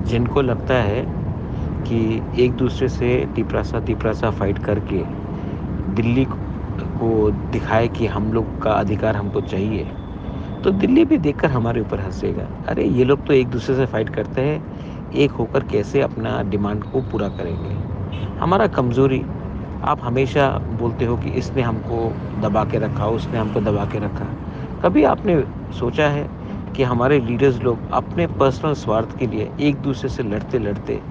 जिनको लगता है कि एक दूसरे से तिपरासा फाइट करके दिल्ली को दिखाए कि हम लोग का अधिकार हमको चाहिए, तो दिल्ली भी देखकर हमारे ऊपर हँसेगा। अरे ये लोग तो एक दूसरे से फाइट करते हैं, एक होकर कैसे अपना डिमांड को पूरा करेंगे। हमारा कमज़ोरी, आप हमेशा बोलते हो कि इसने हमको दबा के रखा, उसने हमको दबा के रखा। कभी आपने सोचा है कि हमारे लीडर्स लोग अपने पर्सनल स्वार्थ के लिए एक दूसरे से लड़ते-लड़ते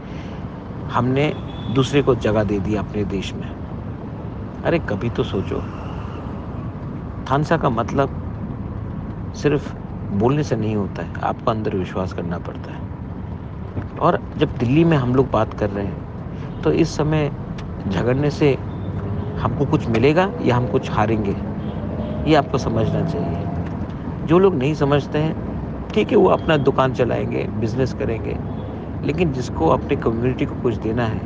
हमने दूसरे को जगह दे दी अपने देश में। अरे कभी तो सोचो, थानसा का मतलब सिर्फ बोलने से नहीं होता है, आपको अंदर विश्वास करना पड़ता है। और जब दिल्ली में हम लोग बात कर रहे हैं, तो इस समय झगड़ने से हमको कुछ मिलेगा या हम कुछ हारेंगे, ये आपको समझना चाहिए। जो लोग नहीं समझते हैं, ठीक है वो अपना दुकान चलाएँगे, बिज़नेस करेंगे, लेकिन जिसको अपनी कम्युनिटी को कुछ देना है,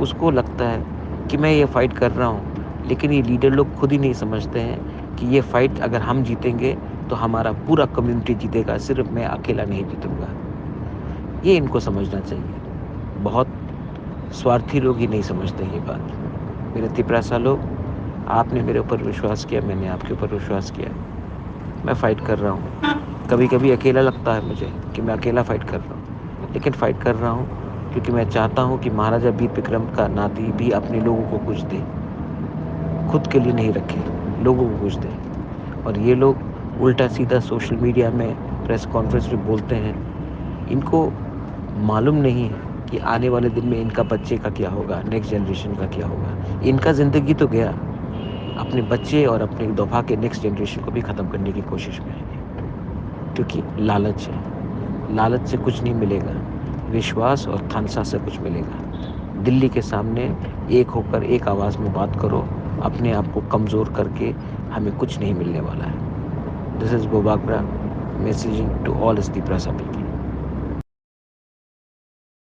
उसको लगता है कि मैं ये फ़ाइट कर रहा हूँ, लेकिन ये लीडर लोग खुद ही नहीं समझते हैं कि ये फ़ाइट अगर हम जीतेंगे, तो हमारा पूरा कम्युनिटी जीतेगा, सिर्फ़ मैं अकेला नहीं जीतूँगा। ये इनको समझना चाहिए। बहुत स्वार्थी लोग ही नहीं समझते ये बात। मेरे तिपरासा लोग, आपने मेरे ऊपर विश्वास किया, मैंने आपके ऊपर विश्वास किया। मैं फ़ाइट कर रहा हूँ। कभी-कभी अकेला लगता है मुझे कि मैं अकेला फ़ाइट कर रहा हूँ। लेकिन फ़ाइट कर रहा हूँ क्योंकि मैं चाहता हूँ कि महाराजा वीर विक्रम का नाती भी अपने लोगों को कुछ दे। खुद के लिए नहीं रखे, लोगों को कुछ दे। और ये लोग उल्टा-सीधा सोशल मीडिया में, प्रेस कॉन्फ्रेंस में बोलते हैं। इनको मालूम नहीं है कि आने वाले दिन में इनका बच्चे का क्या होगा, नेक्स्ट जनरेशन का क्या होगा। इनका ज़िंदगी तो गया, अपने बच्चे और अपने दोफा के नेक्स्ट जनरेशन को भी ख़त्म करने की कोशिश में है ये। क्योंकि लालच है। लालच से कुछ नहीं मिलेगा, विश्वास और थानसा से कुछ मिलेगा। दिल्ली के सामने एक होकर एक आवाज़ में बात करो, अपने आप को कमज़ोर करके हमें कुछ नहीं मिलने वाला है। This is Bobagra messaging to all Tiprasa people.